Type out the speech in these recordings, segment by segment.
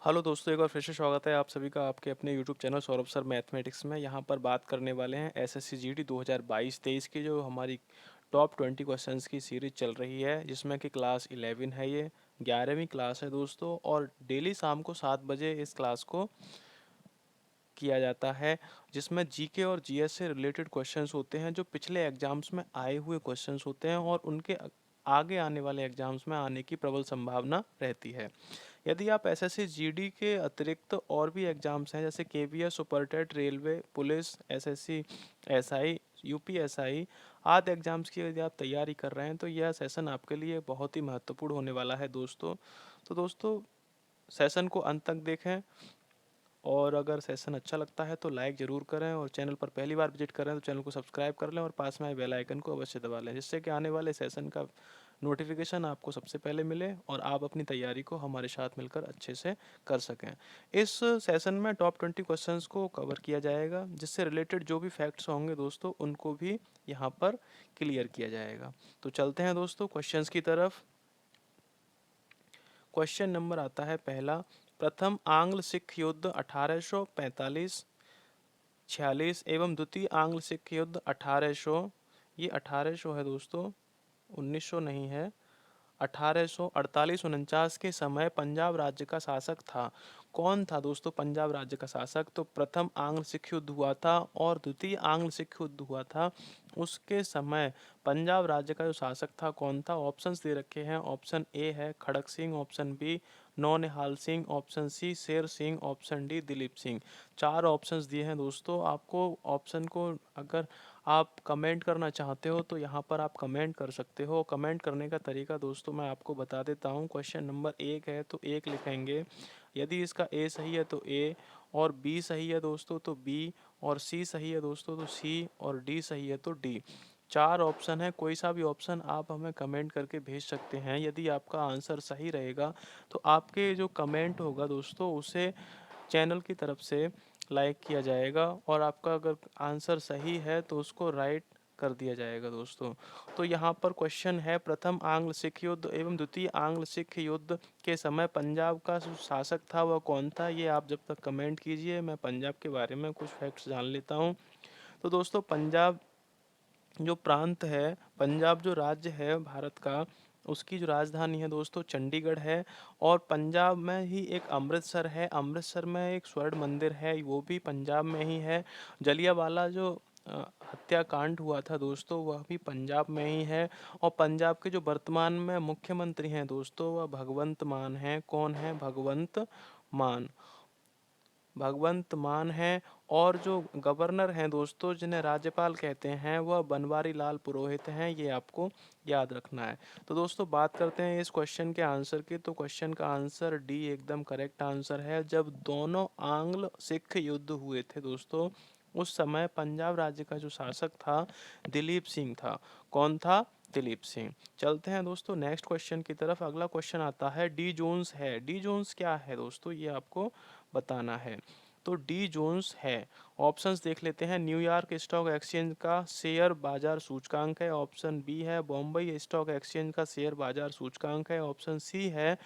Hello दोस्तों, एक बार फिर से स्वागत है आप सभी का आपके अपने YouTube channel Saurabh sir mathematics में। यहाँ पर बात करने वाले हैं एसएससी जीडी 2022-23 की जो हमारी टॉप 20 क्वेश्चंस की सीरीज चल रही है, जिसमें कि क्लास 11 है। ये 11वीं क्लास है दोस्तों, और डेली शाम को 7 बजे इस क्लास को किया जाता है, जिसमें जीके और जीएस से रिलेटेड क्वेश्चंस होते हैं जो पिछले एग्जाम्स में आए हुए क्वेश्चंस होते हैं और उनके आगे आने वाले एग्जाम्स में आने की प्रबल संभावना रहती है। यदि आप एसएससी जीडी के अतिरिक्त और भी एग्जाम्स हैं जैसे KVS, Super TET, railway, police, SSC, SI, UPSI आदि एग्जाम्स की यदि आप तैयारी कर रहे हैं तो यह सेशन आपके लिए बहुत ही महत्वपूर्ण होने वाला है दोस्तों। तो दोस्तों, सेशन को अंत तक देखें, और अगर सेशन अच्छा लगता है तो लाइक ज़रूर करें, और चैनल पर पहली बार विजिट कर रहे हैं तो चैनल को सब्सक्राइब कर लें और पास में आए बेल आइकन को अवश्य दबा लें, जिससे कि आने वाले सेशन का नोटिफिकेशन आपको सबसे पहले मिले और आप अपनी तैयारी को हमारे साथ मिलकर अच्छे से कर सकें। इस सेशन में टॉप 20 क्वेश्चंस को कवर किया जाएगा, जिससे रिलेटेड जो भी फैक्ट्स होंगे दोस्तों उनको भी यहाँ पर क्लियर किया जाएगा। तो चलते हैं दोस्तों क्वेश्चंस की तरफ। क्वेश्चन नंबर आता है पहला, प्रथम आंग्ल सिख युद्ध 1845-46 एवं द्वितीय आंग्ल सिख युद्ध 1800, ये 1800 है दोस्तों, 1900 नहीं है, 1848-49 के समय पंजाब राज्य का शासक था। कौन था दोस्तों पंजाब राज्य का शासक? तो प्रथम आंग्ल सिख युद्ध हुआ था और द्वितीय आंग्ल सिख युद्ध हुआ था, उसके समय पंजाब राज्य का जो शासक था कौन था? ऑप्शंस दे रखे हैं। ऑप्शन ए है Khadak Singh, option B Naunihal Singh, option C Sher Singh, option D Dilip Singh. चार ऑप्शंस दिए हैं दोस्तों आपको। ऑप्शन को अगर आप कमेंट करना चाहते हो तो यहाँ पर आप कमेंट कर सकते हो। कमेंट करने का तरीका दोस्तों मैं आपको बता देता हूँ। क्वेश्चन नंबर 1 है तो 1 लिखेंगे, यदि इसका ए सही है तो ए, और बी सही है दोस्तों तो बी, और सी सही है दोस्तों तो सी, और डी सही है तो डी। चार ऑप्शन है, कोई सा भी ऑप्शन आप हमें कमेंट करके भेज सकते हैं। यदि आपका आंसर सही रहेगा तो आपके जो कमेंट होगा दोस्तों उसे चैनल की तरफ से लाइक किया जाएगा, और आपका अगर आंसर सही है तो उसको राइट कर दिया जाएगा दोस्तों। तो यहाँ पर क्वेश्चन है, प्रथम आंग्ल सिख युद्ध एवं द्वितीय आंग्ल सिख युद्ध के समय पंजाब का जो शासक था वह कौन था? ये आप जब तक कमेंट कीजिए मैं पंजाब के बारे में कुछ फैक्ट्स जान लेता हूँ। तो दोस्तों, पंजाब जो प्रांत है, पंजाब जो राज्य है भारत का, उसकी जो राजधानी है दोस्तों चंडीगढ़ है। और पंजाब में ही एक अमृतसर है, अमृतसर में एक स्वर्ण मंदिर है, वो भी पंजाब में ही है। जलियांवाला जो हत्याकांड हुआ था दोस्तों वह भी पंजाब में ही है। और पंजाब के जो वर्तमान में मुख्यमंत्री हैं दोस्तों वह भगवंत मान हैं। कौन है? भगवंत मान, भगवंत मान हैं। और जो गवर्नर हैं दोस्तों जिन्हें राज्यपाल कहते हैं वह बनवारी लाल पुरोहित हैं, ये आपको याद रखना है। तो दोस्तों बात करते हैं इस क्वेश्चन के आंसर की। तो क्वेश्चन का आंसर डी एकदम करेक्ट आंसर है। जब दोनों आंग्ल सिख युद्ध हुए थे दोस्तों उस समय पंजाब राज्य का जो शासक था दिलीप सिंह था। कौन था? दिलीप सिंह। चलते हैं दोस्तों नेक्स्ट क्वेश्चन की तरफ। अगला क्वेश्चन आता है डी जोन्स है। डी जोन्स क्या है दोस्तों, ये आपको बताना है। तो डी जोन्स है, ऑप्शंस देख लेते हैं। न्यूयॉर्क स्टॉक एक्सचेंज का शेयर बाजार सूचकांक है, ऑप्शन बी है बॉम्बई स्टॉक एक्सचेंज का शेयर बाजार सूचकांक है, ऑप्शन सी है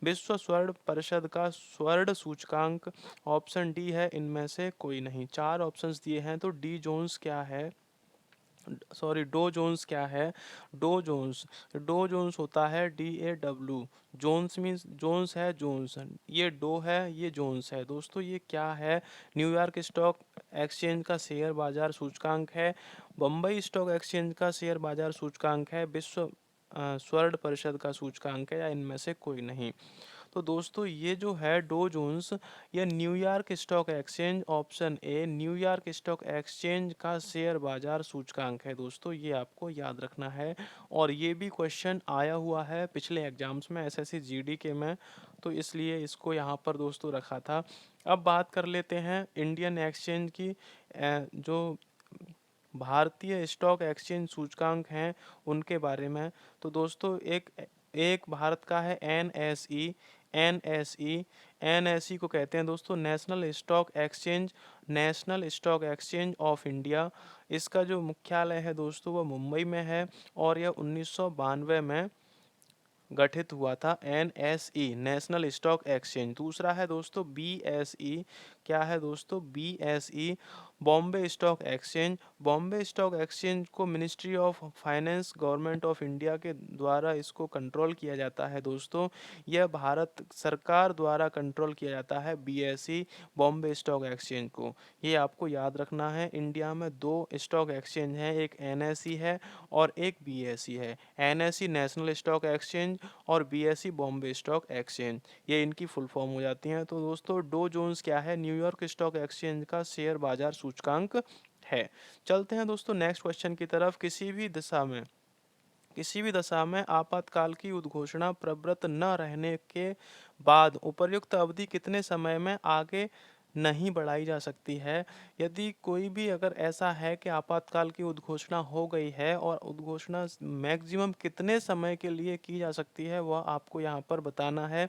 विश्व स्वर्ण परिषद का स्वर्ण सूचकांक, ऑप्शन डी है इनमें से कोई नहीं। चार ऑप्शंस दिए हैं तो डी जोन्स क्या है, सॉरी डो जोन्स क्या है? डो जोन्स होता है DAW। जोन्स मीन्स जोन्स है, जोन्स, ये डो है, ये जोन्स है दोस्तों। ये क्या है? न्यूयॉर्क स्टॉक एक्सचेंज का शेयर बाजार सूचकांक है, बम्बई स्टॉक एक्सचेंज का शेयर बाजार सूचकांक है, विश्व स्वर्ण परिषद का सूचकांक है, या इनमें से कोई नहीं। तो दोस्तों ये जो है डो जोन्स, ये New York stock exchange, option A New York stock exchange का शेयर बाजार सूचकांक है दोस्तों, ये आपको याद रखना है। और ये भी क्वेश्चन आया हुआ है पिछले एग्जाम्स में एसएससी जीडी के में, तो इसलिए इसको यहाँ पर दोस्तों रखा था। अब बात कर लेते हैं इंडियन एक्सचेंज की। जो भारतीय स्टॉक एक्सचेंज सूचकांक हैं उनके बारे में। तो दोस्तों एक एक भारत का है NSE। एनएसई को कहते हैं दोस्तों national Stock exchange, national Stock exchange of India. इसका जो मुख्यालय है दोस्तों वो मुंबई में है, और यह 1992 में गठित हुआ था? NSE, National Stock Exchange. दूसरा है दोस्तों बीएसई, क्या है दोस्तों? BSE, Bombay Stock Exchange. Bombay Stock Exchange को Ministry of Finance, Government of India के द्वारा इसको कंट्रोल किया जाता है दोस्तों। यह भारत सरकार द्वारा कंट्रोल किया जाता है बीएसई, बॉम्बे स्टॉक एक्सचेंज को। ये आपको याद रखना है। इंडिया में दो स्टॉक एक्सचेंज हैं, एक एनएसई है और एक बीएसई है। एनएसई नेशनल स्टॉक एक्सचेंज और बीएसई बॉम्बे स्टॉक एक्सचेंज, ये इनकी फुल फॉर्म हो जाती हैं। तो दोस्तों डो जोन्स क्या है? न्यूयॉर्क स्टॉक एक्सचेंज का शेयर बाजार सूचकांक है। चलते हैं दोस्तों नेक्स्ट क्वेश्चन की तरफ। किसी भी दशा में आपातकाल की उद्घोषणा प्रवृत्त न रहने के बाद उपर्युक्त अवधि कितने समय में आगे नहीं बढ़ाई जा सकती है? यदि कोई भी अगर ऐसा है कि आपातकाल की उद्घोषणा हो गई है और उद्घोषणा मैक्सिमम कितने समय के लिए की जा सकती है, वह आपको यहाँ पर बताना है।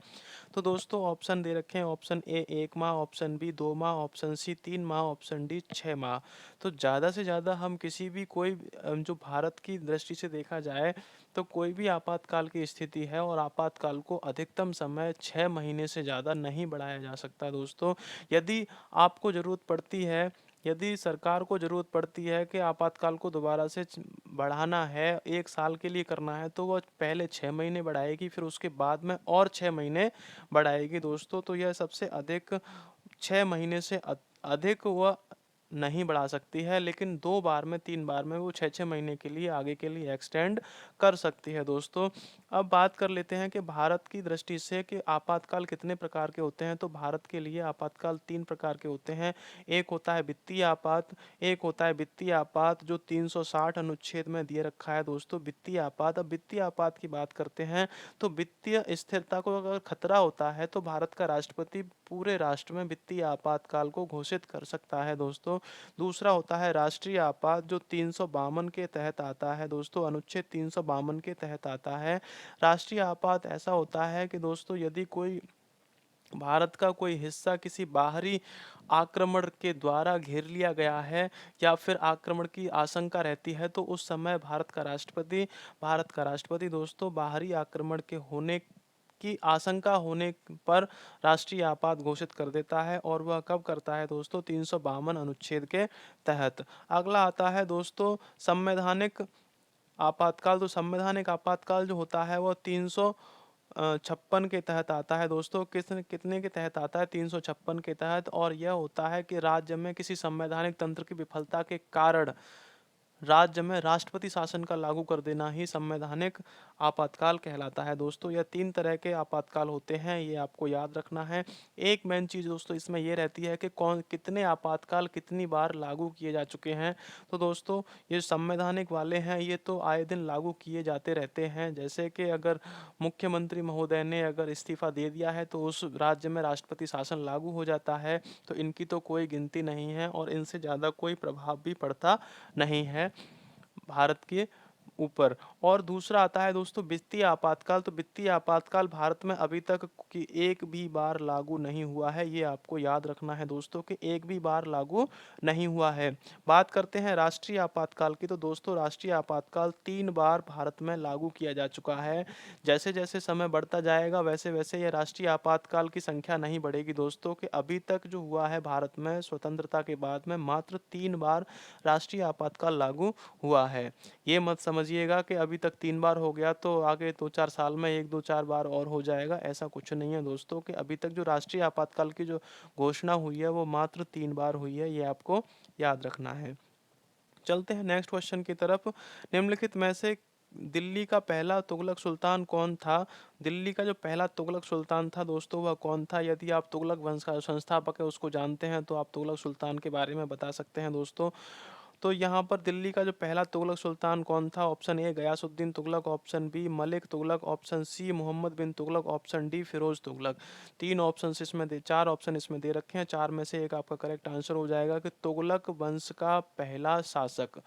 तो दोस्तों ऑप्शन दे रखे हैं। ऑप्शन ए 1 माह, ऑप्शन बी 2 माह, ऑप्शन सी 3 माह, ऑप्शन डी 6 माह। तो ज़्यादा से ज़्यादा हम किसी भी जो भारत की दृष्टि से देखा जाए तो कोई भी आपातकाल की स्थिति है और आपातकाल को अधिकतम समय 6 महीने से ज़्यादा नहीं बढ़ाया जा सकता दोस्तों। यदि आपको ज़रूरत पड़ती है, यदि सरकार को ज़रूरत पड़ती है कि आपातकाल को दोबारा से बढ़ाना है, 1 साल के लिए करना है, तो वह पहले 6 महीने बढ़ाएगी, फिर उसके बाद में और 6 महीने बढ़ाएगी दोस्तों। तो यह सबसे अधिक 6 महीने से अधिक वह नहीं बढ़ा सकती है, लेकिन 2 बार में 3 बार में वो 6-6 महीने के लिए आगे के लिए एक्सटेंड कर सकती है दोस्तों। अब बात कर लेते हैं कि भारत की दृष्टि से कि आपातकाल कितने प्रकार के होते हैं। तो भारत के लिए आपातकाल 3 प्रकार के होते हैं। एक होता है वित्तीय आपात, एक होता है वित्तीय आपात जो 360 अनुच्छेद में दिए रखा है दोस्तों, वित्तीय आपात। अब वित्तीय आपात की बात करते हैं तो वित्तीय स्थिरता को अगर खतरा होता है तो भारत का राष्ट्रपति पूरे राष्ट्र में वित्तीय आपातकाल को घोषित कर सकता है दोस्तों। दूसरा होता है राष्ट्रीय आपात जो 352 के तहत आता है दोस्तों, अनुच्छेद 352 के तहत आता है। राष्ट्रीय आपात ऐसा होता है कि दोस्तों यदि कोई भारत का कोई हिस्सा किसी बाहरी आक्रमण के द्वारा घेर लिया गया है या फिर आक्रमण की आशंका रहती है, तो उस समय भारत का राष्ट्रपति दोस्तों बाहरी आक्रमण के होने की आशंका होने पर राष्ट्रीय आपात घोषित कर देता है। और वह कब करता है दोस्तों? 352 अनुच्छेद के तहत। अगला आता है दोस्तों संवैधानिक आपातकाल। तो संवैधानिक आपातकाल जो होता है वह 356 के तहत आता है दोस्तों। कितने के तहत आता है? 356 के तहत। और यह होता है कि राज्य में किसी संवैधानिक तंत्र की विफलता के कारण राज्य में राष्ट्रपति शासन का लागू कर देना ही संवैधानिक आपातकाल कहलाता है दोस्तों। यह 3 तरह के आपातकाल होते हैं, ये आपको याद रखना है। एक मेन चीज़ दोस्तों इसमें यह रहती है कि कितने आपातकाल कितनी बार लागू किए जा चुके हैं। तो दोस्तों ये संवैधानिक वाले हैं, ये तो आए दिन लागू किए जाते रहते हैं। जैसे कि अगर मुख्यमंत्री महोदय ने अगर इस्तीफा दे दिया है तो उस राज्य में राष्ट्रपति शासन लागू हो जाता है। तो इनकी तो कोई गिनती नहीं है और इनसे ज़्यादा कोई प्रभाव भी पड़ता नहीं है भारत के ऊपर। और दूसरा आता है दोस्तों वित्तीय आपातकाल। तो वित्तीय आपातकाल भारत में अभी तक कि एक भी बार लागू नहीं हुआ है, ये आपको याद रखना है दोस्तों कि एक भी बार लागू नहीं हुआ है। बात करते हैं राष्ट्रीय आपातकाल की। तो दोस्तों राष्ट्रीय आपातकाल 3 बार भारत में लागू किया जा चुका है। जैसे जैसे समय बढ़ता जाएगा वैसे वैसे यह राष्ट्रीय आपातकाल की संख्या नहीं बढ़ेगी दोस्तों। कि अभी तक जो हुआ है भारत में स्वतंत्रता के बाद में मात्र 3 बार राष्ट्रीय आपातकाल लागू हुआ है। ये मत समझिएगा कि अभी तक 3 बार हो गया तो आगे 2-4 साल में 1-2-4 बार और हो जाएगा, ऐसा कुछ नहीं है दोस्तों। कि अभी तक जो राष्ट्रीय आपातकाल की जो घोषणा हुई है वो मात्र 3 बार हुई है, ये आपको याद रखना है। चलते हैं नेक्स्ट क्वेश्चन की तरफ। निम्नलिखित में से दिल्ली का पहला तुगलक सुल्तान कौन था? दिल्ली का जो पहला तुगलक सुल्तान था दोस्तों वह कौन था? यदि आप तुगलक वंश का संस्थापक है उसको जानते हैं तो आप तुगलक सुल्तान के बारे में बता सकते हैं दोस्तों। तो यहाँ पर दिल्ली का जो पहला तुगलक सुल्तान कौन था? Option A Ghiyasuddin Tughlaq, option B Malik Tughlaq, option C Mohammad bin Tughlaq, option D Firoz Tughlaq. 4 option इसमें दे रखे हैं, 4 में से एक आपका करेक्ट आंसर हो जाएगा कि तुगलक वंश का पहला शासक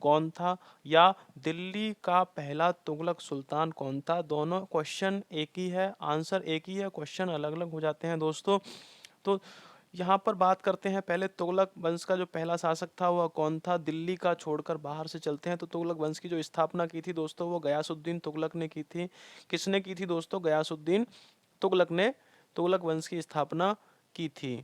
कौन था या दिल्ली का पहला तुगलक सुल्तान कौन था। दोनों क्वेश्चन एक ही है, आंसर एक ही है, क्वेश्चन अलग अलग हो जाते हैं दोस्तों। तो यहाँ पर बात करते हैं पहले तुगलक वंश का जो पहला शासक था वह कौन था। दिल्ली का छोड़कर बाहर से चलते हैं तो तुगलक वंश की जो स्थापना की थी दोस्तों वो गयासुद्दीन तुगलक ने की थी। किसने की थी दोस्तों? गयासुद्दीन तुगलक ने तुगलक वंश की स्थापना की थी।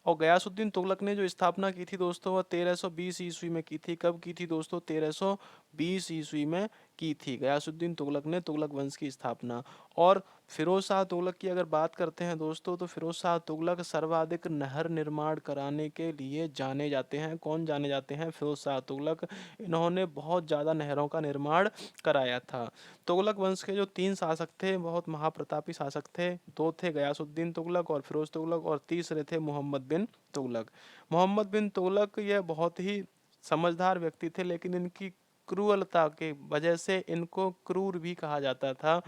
और गयासुद्दीन तुगलक ने जो स्थापना की थी दोस्तों वह 1320 ईस्वी में की थी। कब की थी दोस्तों? 1320 ईस्वी में की थी गयासुद्दीन तुगलक ने तुगलक वंश की स्थापना। और फिरोज शाह तुगलक की अगर बात करते हैं दोस्तों तो फिरोज शाह तुगलक सर्वाधिक नहर निर्माण कराने के लिए जाने जाते हैं। कौन जाने जाते हैं? फिरोज शाह तुगलक। इन्होंने बहुत ज़्यादा नहरों का निर्माण कराया था। तुगलक वंश के जो 3 शासक थे बहुत महाप्रतापी शासक थे। 2 थे गयासुद्दीन तुगलक और फिरोज तुगलक और तीसरे थे मोहम्मद बिन तुगलक। मोहम्मद बिन तुगलक यह बहुत ही समझदार व्यक्ति थे लेकिन इनकी क्रूरता के वजह से इनको क्रूर भी कहा जाता था।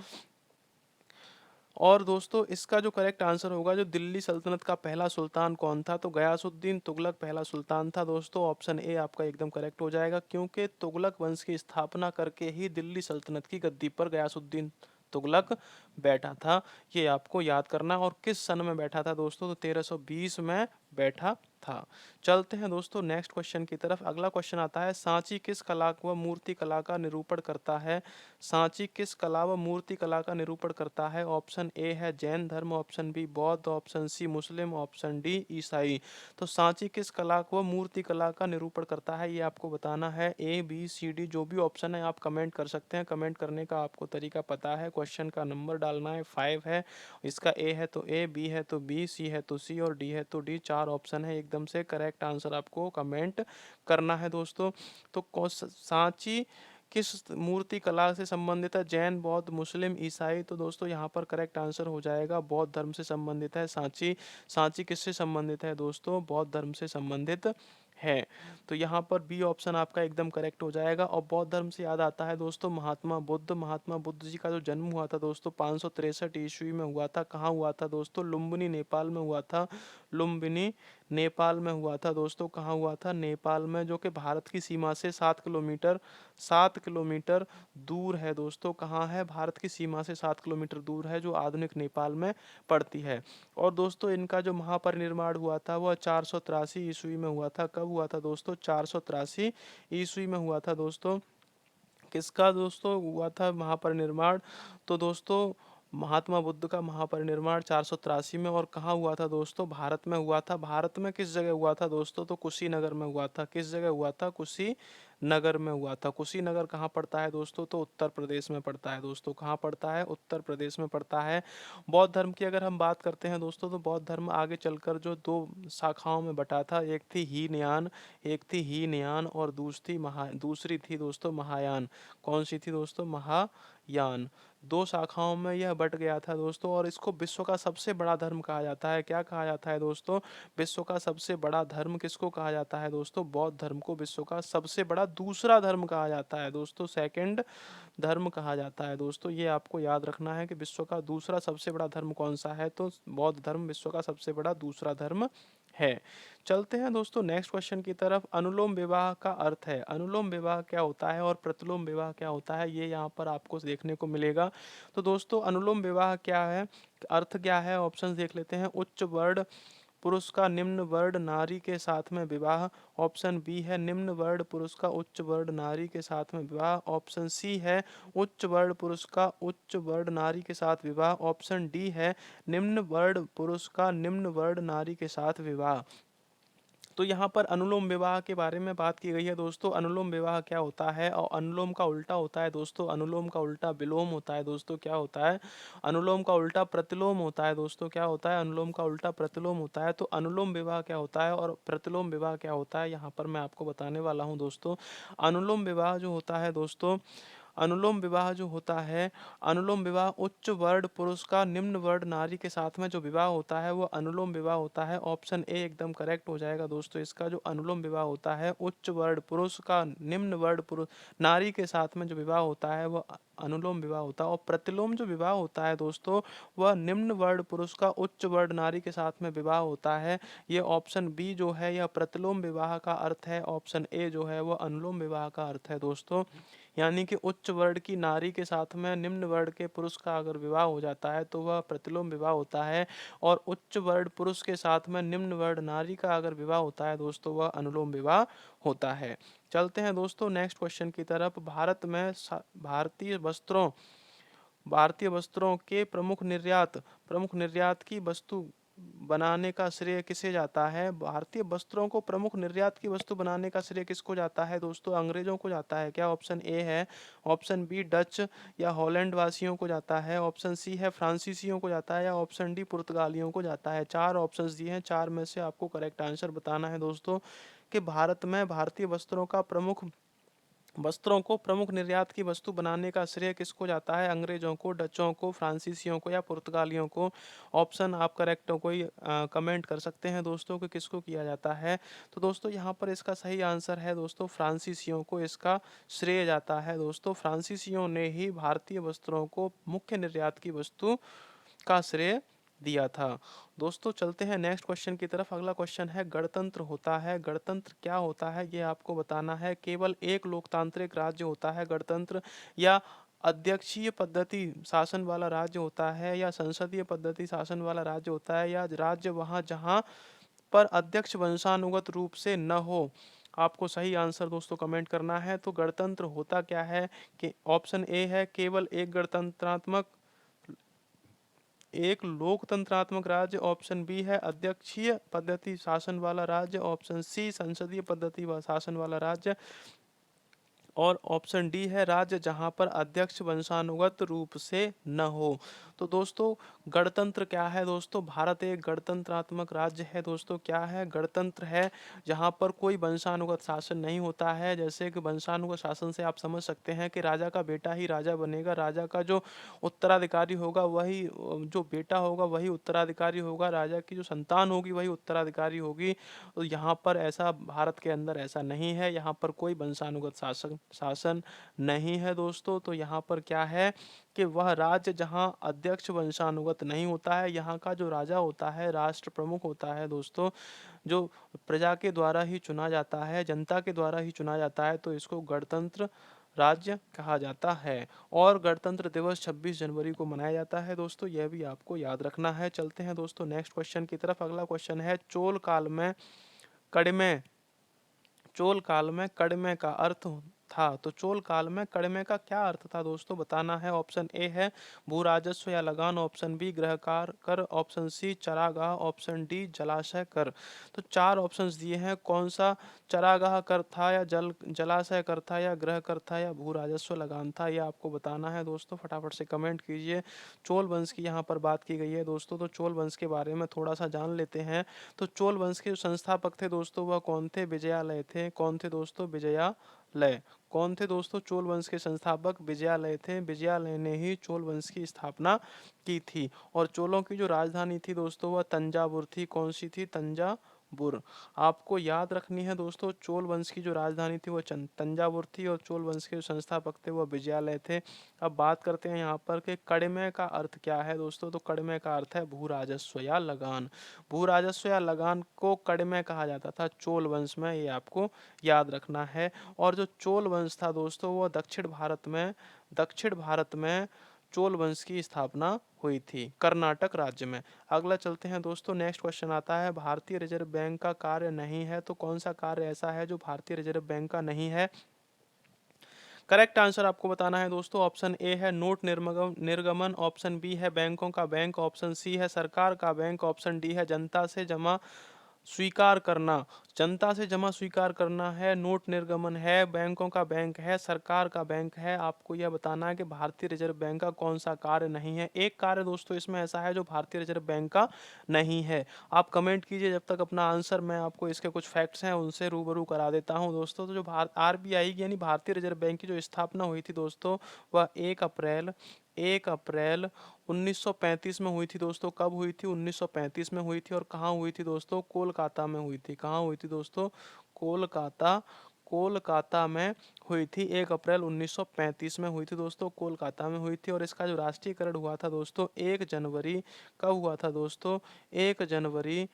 और दोस्तों इसका जो करेक्ट आंसर होगा, जो दिल्ली सल्तनत का पहला सुल्तान कौन था? तो गयासुद्दीन तुगलक पहला सुल्तान था दोस्तों। ऑप्शन ए आपका एकदम करेक्ट हो जाएगा क्योंकि तुगलक वंश की स्थापना करके ही दिल्ली सल्तनत की गद्दी पर गयासुद्दीन तुगलक बैठा था। ये आपको याद करना। और किस सन में बैठा था दोस्तों? तो 1320 में बैठा था। चलते हैं दोस्तों नेक्स्ट क्वेश्चन की तरफ। अगला क्वेश्चन आता है, सांची किस कला व मूर्ति कला का निरूपण करता है? सांची किस कला व मूर्ति कला का निरूपण करता है? ऑप्शन ए है जैन धर्म, ऑप्शन बी बौद्ध, ऑप्शन सी मुस्लिम, ऑप्शन डी ईसाई। तो सांची किस कला व मूर्ति कला का निरूपण करता है ये आपको बताना है। ए बी सी डी जो भी ऑप्शन है आप कमेंट कर सकते हैं। कमेंट करने का आपको तरीका पता है। क्वेश्चन का नंबर डालना है 5 है। इसका ए है तो ए, बी है तो बी, सी है तो सी और डी है तो डी। 4 ऑप्शन है, एकदम से करेक्ट आंसर आपको कमेंट करना है दोस्तों। तो सांची किस मूर्ति कला से संबंधित है? जैन, बौद्ध, मुस्लिम, ईसाई। तो दोस्तों यहाँ पर करेक्ट आंसर हो जाएगा बौद्ध धर्म से संबंधित है सांची। सांची किससे संबंधित है दोस्तों? बौद्ध धर्म से संबंधित है। तो यहाँ पर बी ऑप्शन आपका एकदम करेक्ट हो जाएगा। और बौद्ध धर्म से याद आता है दोस्तों महात्मा बुद्ध। महात्मा बुद्ध जी का जो जन्म हुआ था दोस्तों 563 ईस्वी में हुआ था। कहाँ हुआ था दोस्तों? लुम्बिनी नेपाल में हुआ था। लुम्बिनी नेपाल में हुआ था दोस्तों। कहाँ हुआ था? नेपाल में, जो कि भारत की सीमा से 7 किलोमीटर दूर है दोस्तों। कहाँ है? भारत की सीमा से 7 किलोमीटर दूर है, जो आधुनिक नेपाल में पड़ती है। और दोस्तों इनका जो महापरिनिर्वाण हुआ था वह 483 ईस्वी में हुआ था। कब हुआ था दोस्तों? 483 ईस्वी में हुआ था दोस्तों। किसका दोस्तों हुआ था महापरिनिर्वाण? तो दोस्तों महात्मा बुद्ध का महापरिनिर्वाण 483 में। और कहाँ हुआ था दोस्तों? भारत में हुआ था। भारत में किस जगह हुआ था दोस्तों? तो कुशीनगर में हुआ था। किस जगह हुआ था? कुशीनगर में हुआ था। कुशीनगर कहाँ पड़ता है दोस्तों? तो उत्तर प्रदेश में पड़ता है दोस्तों। कहाँ पड़ता है? उत्तर प्रदेश में पड़ता है। बौद्ध धर्म की अगर हम बात करते हैं दोस्तों तो बौद्ध धर्म आगे चलकर जो 2 शाखाओं में बटा था, एक थी हीनयान और दूसरी थी दोस्तों महायान। कौन सी थी दोस्तों? महायान। 2 शाखाओं में यह बट गया था दोस्तों। और इसको विश्व का सबसे बड़ा धर्म कहा जाता है। क्या कहा जाता है दोस्तों? विश्व का सबसे बड़ा धर्म किसको कहा जाता है दोस्तों? बौद्ध धर्म को विश्व का सबसे बड़ा दूसरा धर्म कहा जाता है दोस्तों। सेकंड धर्म कहा जाता है दोस्तों। ये आपको याद रखना है कि विश्व का दूसरा सबसे बड़ा धर्म कौन सा है? तो बौद्ध धर्म विश्व का सबसे बड़ा दूसरा धर्म है। चलते हैं दोस्तों नेक्स्ट क्वेश्चन की तरफ। अनुलोम विवाह का अर्थ है। अनुलोम विवाह क्या होता है और प्रतिलोम विवाह क्या होता है ये यहाँ पर आपको देखने को मिलेगा। तो दोस्तों अनुलोम विवाह क्या है, अर्थ क्या है? ऑप्शन देख लेते हैं। उच्च वर्ण पुरुष का निम्न वर्ण नारी के साथ में विवाह। ऑप्शन बी है निम्न वर्ण पुरुष का उच्च वर्ण नारी के साथ में विवाह। ऑप्शन सी है उच्च वर्ण पुरुष का उच्च वर्ण नारी के साथ विवाह। ऑप्शन डी है निम्न वर्ण पुरुष का निम्न वर्ण नारी के साथ विवाह। तो यहाँ पर अनुलोम विवाह के बारे में बात की गई है दोस्तों। अनुलोम विवाह क्या होता है? और अनुलोम का उल्टा होता है दोस्तों। अनुलोम का उल्टा विलोम होता है दोस्तों। क्या होता है? अनुलोम का उल्टा प्रतिलोम होता है दोस्तों। क्या होता है? अनुलोम का उल्टा प्रतिलोम होता है। तो अनुलोम विवाह क्या होता है और प्रतिलोम विवाह क्या होता है यहाँ पर मैं आपको बताने वाला हूँ दोस्तों। अनुलोम विवाह जो होता है दोस्तों, अनुलोम विवाह जो होता है, अनुलोम विवाह उच्च वर्ण पुरुष का निम्न वर्ण नारी के साथ में जो विवाह होता है वो अनुलोम विवाह होता है। ऑप्शन ए एकदम करेक्ट हो जाएगा दोस्तों। इसका जो अनुलोम विवाह होता है उच्च वर्ण पुरुष का निम्न वर्ण पुरुष नारी के साथ में जो विवाह होता है वह अनुलोम विवाह होता है। और प्रतिलोम जो विवाह होता है दोस्तों वह निम्न वर्ण पुरुष का उच्च वर्ण नारी के साथ में विवाह होता है। ये ऑप्शन बी जो है यह प्रतिलोम विवाह का अर्थ है। ऑप्शन ए जो है वह अनुलोम विवाह का अर्थ है दोस्तों। यानी कि उच्च वर्ण की नारी के साथ में निम्न वर्ण के पुरुष का अगर विवाह हो जाता है तो वह प्रतिलोम विवाह होता है, और उच्च वर्ण पुरुष के साथ में निम्न वर्ण नारी का अगर विवाह होता है दोस्तों, वह अनुलोम विवाह होता है। चलते हैं दोस्तों नेक्स्ट क्वेश्चन की तरफ। भारतीय वस्त्रों के प्रमुख निर्यात की वस्तु बनाने का श्रेय किसे जाता है? भारतीय वस्त्रों को प्रमुख निर्यात की वस्तु बनाने का श्रेय किसको जाता है दोस्तों? अंग्रेजों को जाता है क्या? ऑप्शन ए है, ऑप्शन बी डच या हॉलैंड वासियों को जाता है, ऑप्शन सी है फ्रांसीसियों को जाता है, या ऑप्शन डी पुर्तगालियों को जाता है। चार ऑप्शंस दिए हैं, चार में से आपको करेक्ट आंसर बताना है दोस्तों कि भारत में भारतीय वस्त्रों को प्रमुख निर्यात की वस्तु बनाने का श्रेय किसको जाता है? अंग्रेजों को, डचों को, फ्रांसीसियों को या पुर्तगालियों को? ऑप्शन आप करेक्ट कोई कमेंट कर सकते हैं दोस्तों कि किसको किया जाता है। तो दोस्तों यहाँ पर इसका सही आंसर है दोस्तों फ्रांसीसियों को इसका श्रेय जाता है दोस्तों। फ्रांसीसियों ने ही भारतीय वस्त्रों को मुख्य निर्यात की वस्तु का श्रेय दिया था। दोस्तों चलते हैं नेक्स्ट क्वेश्चन की तरफ। अगला क्वेश्चन है गणतंत्र क्या होता है ये आपको बताना है। केवल एक लोकतांत्रिक राज्य होता है गणतंत्र, या अध्यक्षीय पद्धति शासन वाला राज्य होता है, या संसदीय पद्धति शासन वाला राज्य होता है, या राज्य वहां जहां पर अध्यक्ष वंशानुगत रूप से न हो? आपको सही आंसर दोस्तों कमेंट करना है। तो गणतंत्र होता क्या है कि ऑप्शन ए है केवल एक लोकतंत्रात्मक राज्य, ऑप्शन बी है अध्यक्षीय पद्धति शासन वाला राज्य, ऑप्शन सी संसदीय पद्धति व शासन वाला राज्य, और ऑप्शन डी है राज्य जहां पर अध्यक्ष वंशानुगत रूप से न हो। तो दोस्तों गणतंत्र क्या है दोस्तों? भारत एक गणतंत्रात्मक राज्य है दोस्तों। क्या है? गणतंत्र है जहां पर कोई वंशानुगत शासन नहीं होता है। जैसे कि वंशानुगत शासन से आप समझ सकते हैं कि राजा का बेटा ही राजा बनेगा, राजा का जो उत्तराधिकारी होगा वही, जो बेटा होगा वही उत्तराधिकारी होगा, राजा की जो संतान होगी वही उत्तराधिकारी होगी। तो यहाँ पर ऐसा भारत के अंदर ऐसा नहीं है, यहाँ पर कोई वंशानुगत शासन नहीं है दोस्तों। तो यहाँ पर क्या है कि वह राज्य जहाँ अध्यक्ष वंशानुगत नहीं होता है, यहाँ का जो राजा होता है, राष्ट्र प्रमुख होता है दोस्तों, जो प्रजा के द्वारा ही चुना जाता है, जनता के द्वारा ही चुना जाता है, तो इसको गणतंत्र राज्य कहा जाता है। और गणतंत्र दिवस 26 जनवरी को मनाया जाता है दोस्तों, यह भी आपको याद रखना है। चलते हैं दोस्तों नेक्स्ट क्वेश्चन की तरफ। अगला क्वेश्चन है कड़मे चोल काल में कड़मे का अर्थ था। तो चोल काल में कड़मे का क्या अर्थ था दोस्तों, बताना है। ऑप्शन ए है भू राजस्व या लगान, ऑप्शन बी गृहकार कर, ऑप्शन सी चरागाह, ऑप्शन डी जलाशय कर। तो चार ऑप्शंस दिए हैं, कौन सा चरागाह कर था, या जलाशय कर था, या गृह कर था, या भू राजस्व लगान था, ये आपको बताना है दोस्तों। फटाफट से कमेंट कीजिए। चोल वंश की यहाँ पर बात की गई है दोस्तों, तो चोल वंश के बारे में थोड़ा सा जान लेते हैं। तो चोल वंश के जो संस्थापक थे दोस्तों वह कौन थे? विजयालय थे। कौन थे दोस्तों? विजयालय। कौन थे दोस्तों? चोल वंश के संस्थापक विजयालय थे। विजयालय ने ही चोल वंश की स्थापना की थी। और चोलों की जो राजधानी थी दोस्तों वह तंजावुर थी। कौन सी थी? तंजावुर। आपको याद रखनी है दोस्तों, चोल वंश की जो राजधानी थी वह तंजावुर थी, और चोल वंश के जो संस्थापक थे वह विजयालय थे। अब बात करते हैं यहाँ पर कि कड़मे का अर्थ क्या है दोस्तों। तो कड़मे का अर्थ है भू राजस्व या लगान। भू राजस्व या लगान को कड़मे कहा जाता था चोल वंश में, ये आपको याद रखना है। और जो चोल वंश था दोस्तों वो दक्षिण भारत में चोल वंश की स्थापना हुई थी, कर्नाटक राज्य में। अगला चलते हैं दोस्तों, नेक्स्ट क्वेश्चन आता है भारतीय रिजर्व बैंक का कार्य नहीं है। तो कौन सा कार्य ऐसा है जो भारतीय रिजर्व बैंक का नहीं है? करेक्ट आंसर आपको बताना है दोस्तों। ऑप्शन ए है नोट निर्गमन, ऑप्शन बी है बैंकों का बैंक, ऑप्शन सी है सरकार का बैंक, ऑप्शन डी है जनता से जमा स्वीकार करना। जनता से जमा स्वीकार करना है, नोट निर्गमन है, बैंकों का बैंक है, सरकार का बैंक है। आपको यह बताना है कि भारतीय रिजर्व बैंक का कौन सा कार्य नहीं है। एक कार्य दोस्तों इसमें ऐसा है जो भारतीय रिजर्व बैंक का नहीं है। आप कमेंट कीजिए जब तक अपना आंसर, मैं आपको इसके कुछ फैक्ट्स हैं उनसे रूबरू करा देता हूं दोस्तों। तो जो आरबीआई यानी भारतीय रिजर्व बैंक की जो स्थापना हुई थी दोस्तों वह 1 अप्रैल 1935 में हुई थी दोस्तों। कब हुई थी? 1935 में हुई थी। और कहाँ हुई थी दोस्तों? कोलकाता में हुई थी। कहाँ हुई थी दोस्तों? कोलकाता कोलकाता में हुई थी। 1 अप्रैल 1935 में हुई थी दोस्तों, कोलकाता में हुई थी। और इसका जो राष्ट्रीयकरण हुआ था दोस्तों 1 जनवरी, कब हुआ था दोस्तों? 1 जनवरी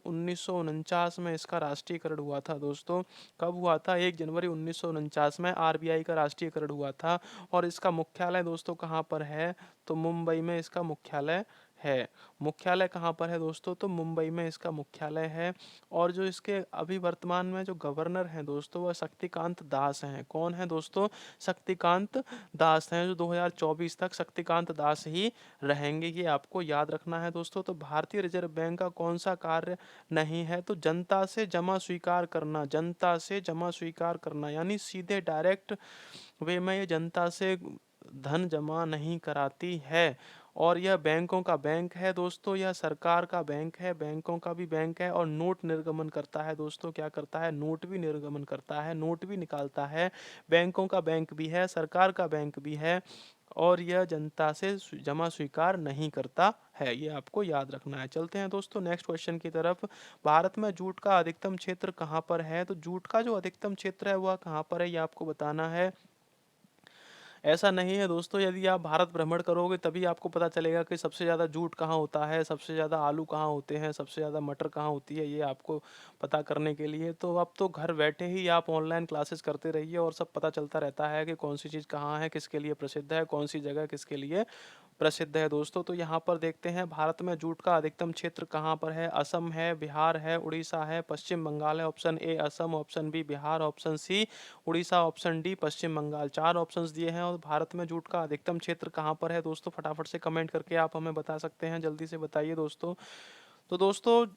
1949 में इसका राष्ट्रीयकरण हुआ था दोस्तों। कब हुआ था? 1 जनवरी 1949 में आरबीआई का राष्ट्रीयकरण हुआ था। और इसका मुख्यालय दोस्तों कहाँ पर है? तो मुंबई में इसका मुख्यालय है। मुख्यालय कहाँ पर है दोस्तों? तो मुंबई में इसका मुख्यालय है। और जो इसके अभी वर्तमान में जो गवर्नर हैं दोस्तों वह शक्तिकांत दास हैं। कौन है दोस्तों? शक्तिकांत दास हैं, जो 2024 तक शक्तिकांत दास ही रहेंगे। ये आपको याद रखना है दोस्तों। तो भारतीय रिजर्व बैंक का कौन सा कार्य नहीं है? तो जनता से जमा स्वीकार करना, जनता से जमा स्वीकार करना, यानी सीधे डायरेक्ट वे में ये जनता से धन जमा नहीं कराती है। और यह बैंकों का बैंक है दोस्तों, यह सरकार का बैंक है, बैंकों का भी बैंक है। और नोट निर्गमन करता है दोस्तों, क्या करता है? नोट भी निर्गमन करता है, नोट भी निकालता है। बैंकों का बैंक भी है, सरकार का बैंक भी है। और यह जनता से जमा स्वीकार नहीं करता है, ये आपको याद रखना है। चलते हैं दोस्तों नेक्स्ट क्वेश्चन की तरफ। भारत में जूट का अधिकतम क्षेत्र कहाँ पर है? तो जूट का जो अधिकतम क्षेत्र है वह कहाँ पर है, ये आपको बताना है। ऐसा नहीं है दोस्तों, यदि आप भारत भ्रमण करोगे तभी आपको पता चलेगा कि सबसे ज़्यादा जूट कहाँ होता है, सबसे ज़्यादा आलू कहाँ होते हैं, सबसे ज़्यादा मटर कहाँ होती है। ये आपको पता करने के लिए तो अब तो घर बैठे ही आप ऑनलाइन क्लासेस करते रहिए और सब पता चलता रहता है कि कौन सी चीज़ कहाँ है, किसके लिए प्रसिद्ध है, कौन सी जगह किसके लिए प्रसिद्ध है दोस्तों। तो यहाँ पर देखते हैं भारत में जूट का अधिकतम क्षेत्र कहाँ पर है। असम है, बिहार है, उड़ीसा है, पश्चिम बंगाल है। Option A Assam, option B Bihar, option C Orissa, option D Paschim Bengal. 4 options दिए हैं। और भारत में जूट का अधिकतम क्षेत्र कहाँ पर है दोस्तों? फटाफट से कमेंट करके आप हमें बता सकते हैं, जल्दी से बताइए दोस्तों। तो दोस्तों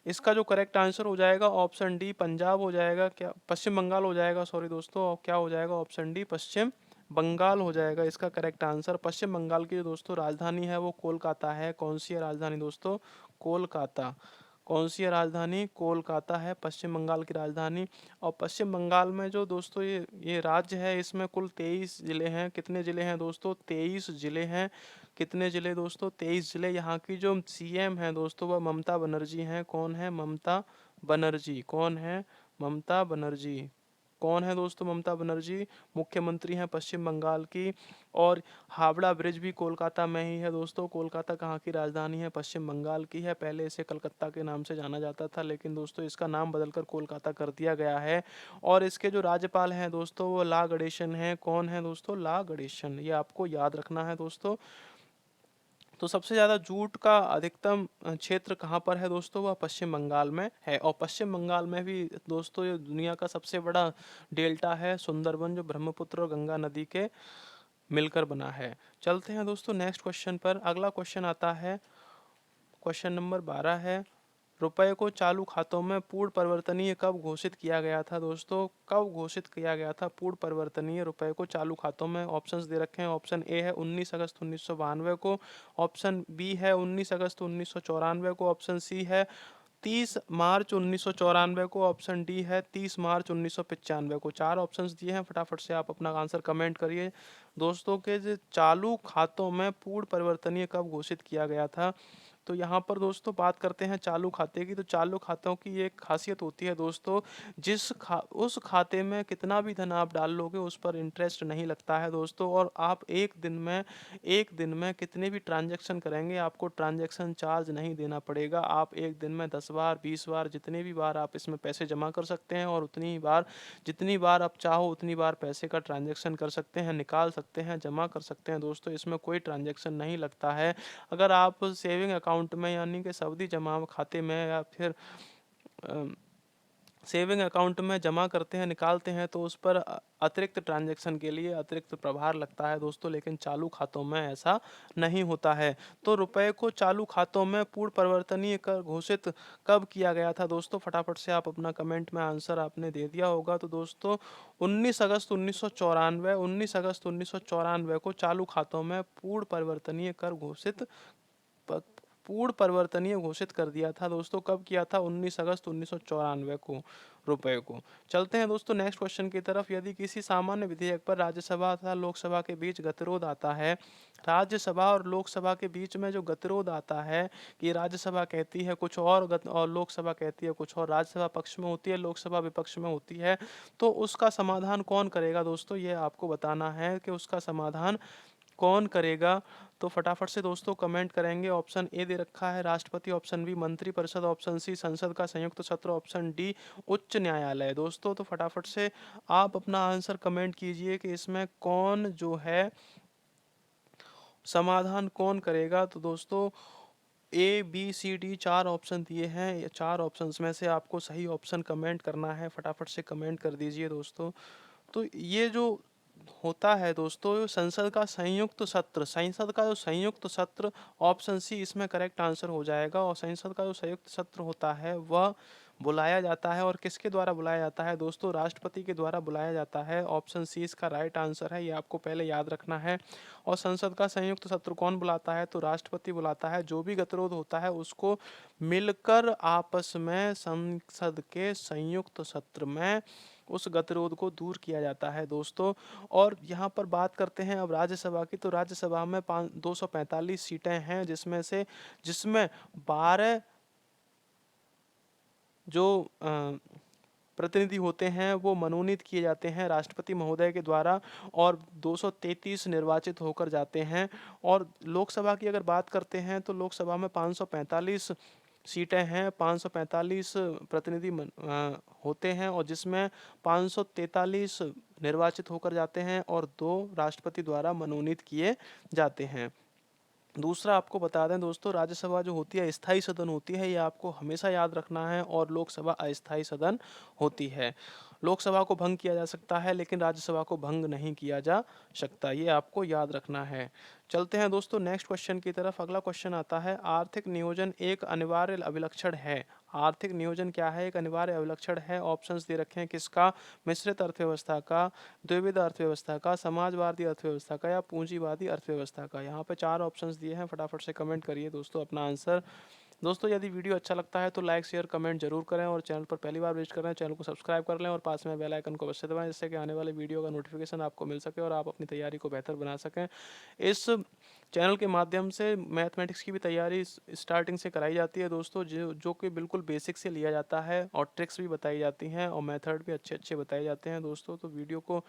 इसका जो करेक्ट आंसर हो जाएगा ऑप्शन डी पंजाब हो जाएगा, क्या पश्चिम बंगाल हो जाएगा, सॉरी दोस्तों। और क्या हो जाएगा? ऑप्शन डी पश्चिम बंगाल हो जाएगा इसका करेक्ट आंसर। पश्चिम बंगाल की जो दोस्तों राजधानी है वो कोलकाता है। कौन सी है राजधानी दोस्तों? कोलकाता। कौन सी है राजधानी? कोलकाता है पश्चिम बंगाल की राजधानी। और पश्चिम बंगाल में जो दोस्तों ये राज्य है, इसमें कुल 23 ज़िले हैं। कितने ज़िले हैं दोस्तों? 23 ज़िले हैं। कितने ज़िले दोस्तों? 23 ज़िले। यहाँ की जो सीएम है दोस्तों वह ममता बनर्जी हैं। कौन है? ममता बनर्जी। कौन है? ममता बनर्जी। कौन है दोस्तों? ममता बनर्जी मुख्यमंत्री हैं पश्चिम बंगाल की। और हावड़ा ब्रिज भी कोलकाता में ही है दोस्तों। कोलकाता कहाँ की राजधानी है? पश्चिम बंगाल की है। पहले इसे कलकत्ता के नाम से जाना जाता था, लेकिन दोस्तों इसका नाम बदलकर कोलकाता कर दिया गया है। और इसके जो राज्यपाल हैं दोस्तों वो ला गणेशन हैं। कौन है दोस्तों? ला गणेशन। ये आपको याद रखना है दोस्तों। तो सबसे ज़्यादा जूट का अधिकतम क्षेत्र कहाँ पर है दोस्तों? वह पश्चिम बंगाल में है। और पश्चिम बंगाल में भी दोस्तों ये दुनिया का सबसे बड़ा डेल्टा है सुंदरबन, जो ब्रह्मपुत्र और गंगा नदी के मिलकर बना है। चलते हैं दोस्तों नेक्स्ट क्वेश्चन पर। अगला क्वेश्चन आता है, क्वेश्चन नंबर 12 है, रुपए को चालू खातों में पूर्ण परिवर्तनीय कब घोषित किया गया था दोस्तों? कब घोषित किया गया था पूर्ण परिवर्तनीय रुपए को चालू खातों में? ऑप्शंस दे रखे हैं। ऑप्शन ए है 19 अगस्त 1992 को, ऑप्शन बी है 19 अगस्त 1994 को, ऑप्शन सी है 30 मार्च 1994 को, ऑप्शन डी है 30 मार्च 1995 को। 4 ऑप्शंस दिए हैं, फटाफट से आप अपना आंसर कमेंट करिए दोस्तों के जो चालू खातों में पूर्ण परिवर्तनीय कब घोषित किया गया था। तो यहाँ पर दोस्तों बात करते हैं चालू खाते की। तो चालू खातों की एक खासियत होती है दोस्तों, उस खाते में कितना भी धन आप डाल लोगे उस पर इंटरेस्ट नहीं लगता है दोस्तों। और आप एक दिन में कितने भी ट्रांजैक्शन करेंगे आपको ट्रांजैक्शन चार्ज नहीं देना पड़ेगा। आप एक दिन में 10 बार 20 बार जितने भी बार आप इसमें पैसे जमा कर सकते हैं, और जितनी बार आप चाहो उतनी बार पैसे का ट्रांजैक्शन कर सकते हैं, निकाल सकते हैं, जमा कर सकते हैं दोस्तों। इसमें कोई ट्रांजैक्शन नहीं लगता है। अगर आप सेविंग अकाउंट में यानी कि सावधि जमा खाते में या फिर सेविंग अकाउंट में जमा करते हैं, निकालते हैं, तो उस पर अतिरिक्त ट्रांजैक्शन के लिए अतिरिक्त प्रभार लगता है दोस्तों। लेकिन चालू खातों में ऐसा नहीं होता है। तो रुपए को चालू खातों में पूर्ण परिवर्तनीय कर घोषित कब किया गया था दोस्तों? फटाफट से आप अपना कमेंट में आंसर आपने दे दिया होगा। तो दोस्तों 19 अगस्त 1994, 19 अगस्त 1994 को चालू खातों में पूर्ण परिवर्तनीय घोषित कर दिया था दोस्तों। कब किया था? 19 अगस्त 1994 को। रुपए को। चलते हैं दोस्तों नेक्स्ट क्वेश्चन की तरफ। यदि किसी सामान्य विधेयक पर राज्यसभा तथा लोकसभा के बीच गतिरोध आता है, राज्यसभा और लोकसभा के बीच में जो गतिरोध आता है कि राज्यसभा कहती है कुछ और लोकसभा कहती है कुछ और, राज्यसभा पक्ष में होती है, लोकसभा विपक्ष में होती है, तो उसका समाधान कौन करेगा दोस्तों, ये आपको बताना है कि उसका समाधान कौन करेगा। तो फटाफट से दोस्तों कमेंट करेंगे। ऑप्शन ए दे रखा है राष्ट्रपति, ऑप्शन बी मंत्रिपरिषद, ऑप्शन सी संसद का संयुक्त सत्र, ऑप्शन डी उच्च न्यायालय। दोस्तों तो फटाफट से आप अपना आंसर कमेंट कीजिए कि इसमें कौन जो है समाधान कौन करेगा। तो दोस्तों A B C D 4 option दिए हैं, ये 4 ऑप्शंस में से आपको सही ऑप्शन कमेंट करना है। फटाफट से कमेंट कर दीजिए दोस्तों। तो ये जो होता है दोस्तों संसद का संयुक्त सत्र, संसद का जो संयुक्त सत्र, ऑप्शन सी इसमें करेक्ट आंसर हो जाएगा। और संसद का जो संयुक्त सत्र होता है वह बुलाया जाता है, और किसके द्वारा बुलाया जाता है दोस्तों, राष्ट्रपति के द्वारा बुलाया जाता है। ऑप्शन सी इसका राइट आंसर है, ये आपको पहले याद रखना है। और संसद का संयुक्त सत्र कौन बुलाता है, तो राष्ट्रपति बुलाता है। जो भी गतिरोध होता है उसको मिलकर आपस में संसद के संयुक्त सत्र में उस गतिरोध को दूर किया जाता है दोस्तों। और यहाँ पर बात करते हैं अब राज्यसभा की। तो राज्यसभा में 245 सीटें हैं, जिसमें 12 जो प्रतिनिधि होते हैं वो मनोनीत किए जाते हैं राष्ट्रपति महोदय के द्वारा, और 233 निर्वाचित होकर जाते हैं। और लोकसभा की अगर बात करते हैं तो लोकसभा में 545 सीटें हैं, 545 प्रतिनिधि होते हैं, और जिसमें 543 निर्वाचित होकर जाते हैं और 2 राष्ट्रपति द्वारा मनोनीत किए जाते हैं। दूसरा आपको बता दें दोस्तों, राज्यसभा जो होती है स्थायी सदन होती है, ये आपको हमेशा याद रखना है, और लोकसभा अस्थायी सदन होती है। लोकसभा को भंग किया जा सकता है लेकिन राज्यसभा को भंग नहीं किया जा सकता, ये आपको याद रखना है। चलते हैं दोस्तों नेक्स्ट क्वेश्चन की तरफ। अगला क्वेश्चन आता है, आर्थिक नियोजन एक अनिवार्य अभिलक्षण है। आर्थिक नियोजन क्या है, एक अनिवार्य अभिलक्षण है। ऑप्शंस दे रखे हैं किसका, मिश्रित अर्थव्यवस्था का, द्विविध अर्थव्यवस्था का, समाजवादी अर्थव्यवस्था का, या पूंजीवादी अर्थव्यवस्था का। यहाँ पे 4 ऑप्शंस दिए हैं, फटाफट से कमेंट करिए दोस्तों अपना आंसर। दोस्तों यदि वीडियो अच्छा लगता है तो लाइक शेयर कमेंट जरूर करें, और चैनल पर पहली बार विजिट कर रहे हैं चैनल को सब्सक्राइब कर लें, और पास में बेल आइकन को अवश्य दबाएं, जिससे कि आने वाले वीडियो का नोटिफिकेशन आपको मिल सके और आप अपनी तैयारी को बेहतर बना सकें। इस चैनल के माध्यम से मैथमेटिक्स की भी तैयारी स्टार्टिंग से कराई जाती है दोस्तों, जो कि बिल्कुल बेसिक से लिया जाता है, और ट्रिक्स भी बताई जाती हैं, और मेथड भी अच्छे अच्छे बताए जाते हैं दोस्तों। तो वीडियो को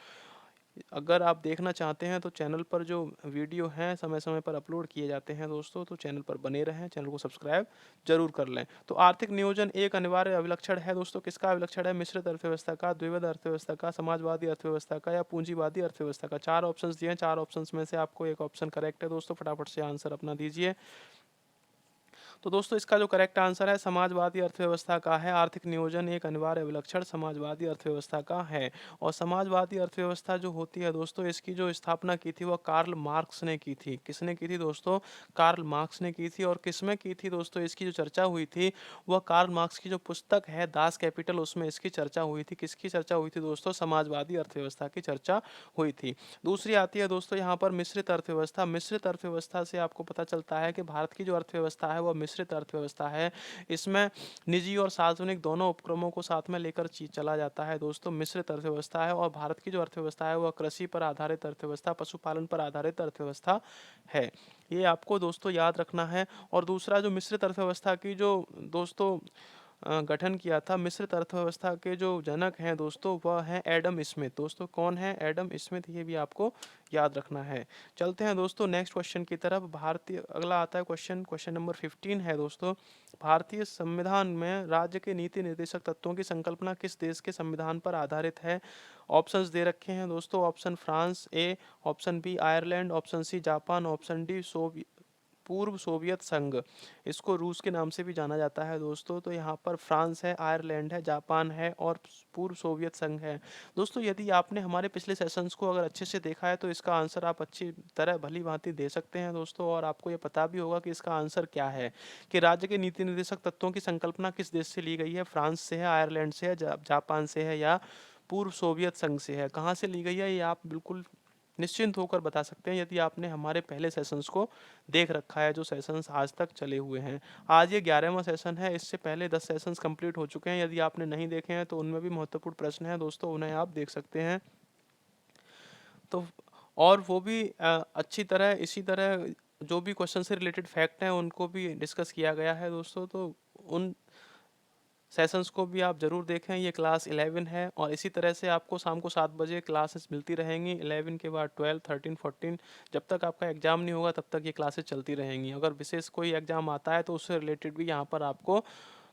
अगर आप देखना चाहते हैं तो चैनल पर जो वीडियो हैं समय समय पर अपलोड किए जाते हैं दोस्तों, तो चैनल पर बने रहें, चैनल को सब्सक्राइब जरूर कर लें। तो आर्थिक नियोजन एक अनिवार्य अभिलक्षण है दोस्तों, किसका अभिलक्षण है, मिश्रित अर्थव्यवस्था का, द्विविध अर्थव्यवस्था का, समाजवादी अर्थव्यवस्था का, या पूंजीवादी अर्थव्यवस्था का। 4 ऑप्शंस दिए हैं, 4 ऑप्शंस में से आपको एक ऑप्शन करेक्ट है दोस्तों, फटाफट से आंसर अपना दीजिए। तो दोस्तों इसका जो करेक्ट आंसर है समाजवादी अर्थव्यवस्था का है। आर्थिक नियोजन एक अनिवार्य विलक्षण समाजवादी अर्थव्यवस्था का है। और समाजवादी अर्थव्यवस्था जो होती है दोस्तों, इसकी जो स्थापना की थी वह कार्ल मार्क्स ने की थी। किसने की थी दोस्तों, कार्ल मार्क्स ने की थी। और किसमें की थी दोस्तों, इसकी जो चर्चा हुई थी वह कार्ल मार्क्स की जो पुस्तक है दास कैपिटल, उसमें इसकी चर्चा हुई थी। किसकी चर्चा हुई थी दोस्तों, समाजवादी अर्थव्यवस्था की चर्चा हुई थी। दूसरी आती है दोस्तों यहाँ पर मिश्रित अर्थव्यवस्था। मिश्रित अर्थव्यवस्था से आपको पता चलता है कि भारत की जो अर्थव्यवस्था है वह मिश्रित अर्थव्यवस्था है। इसमें निजी और सार्वजनिक दोनों उपक्रमों को साथ में लेकर चला जाता है दोस्तों, मिश्रित अर्थव्यवस्था है। और भारत की जो अर्थव्यवस्था है वह कृषि पर आधारित अर्थव्यवस्था, पशुपालन पर आधारित अर्थव्यवस्था है। ये आपको दोस्तों याद रखना है। और दूसरा जो मिश्रित अर्थव्यवस्था की जो दोस्तों गठन किया था, मिश्रित अर्थव्यवस्था के जो जनक हैं दोस्तों वह हैं एडम स्मिथ। दोस्तों कौन है, एडम स्मिथ, ये भी आपको याद रखना है। चलते हैं दोस्तों नेक्स्ट क्वेश्चन की तरफ। भारतीय अगला आता है क्वेश्चन नंबर 15 है दोस्तों, भारतीय संविधान में राज्य के नीति निर्देशक तत्वों की संकल्पना किस देश के संविधान पर आधारित है। ऑप्शंस दे रखे हैं दोस्तों, option France A, option B Ireland, option C Japan, option D पूर्व सोवियत संघ, इसको रूस के नाम से भी जाना जाता है दोस्तों। तो यहाँ पर फ्रांस है, आयरलैंड है, जापान है, और पूर्व सोवियत संघ है। दोस्तों यदि आपने हमारे पिछले सेशंस को अगर अच्छे से देखा है तो इसका आंसर आप अच्छी तरह भली भांति दे सकते हैं दोस्तों। और आपको ये पता भी होगा कि इसका आंसर क्या है, कि राज्य के नीति निर्देशक तत्वों की संकल्पना किस देश से ली गई है। फ्रांस से है, आयरलैंड से है, जापान से है, या पूर्व सोवियत संघ से है। कहाँ से ली गई है ये आप बिल्कुल निश्चिंत होकर बता सकते हैं यदि आपने हमारे पहले सेशंस को देख रखा है, जो सेशंस आज तक चले हुए हैं। आज ये 11वां सेशन है, इससे पहले 10 सेशंस कंप्लीट हो चुके हैं। यदि आपने नहीं देखे हैं तो उनमें भी महत्वपूर्ण प्रश्न हैं दोस्तों, उन्हें आप देख सकते हैं। तो और वो भी अच्छी तरह इसी तरह जो भी क्वेश्चन से रिलेटेड फैक्ट हैं उनको भी डिस्कस किया गया है दोस्तों, तो उन सेशंस को भी आप ज़रूर देखें। ये क्लास 11 है और इसी तरह से आपको शाम को 7 बजे क्लासेस मिलती रहेंगी। 11 के बाद 12, 13, 14, जब तक आपका एग्ज़ाम नहीं होगा तब तक ये क्लासेस चलती रहेंगी। अगर विशेष कोई एग्ज़ाम आता है तो उससे रिलेटेड भी यहाँ पर आपको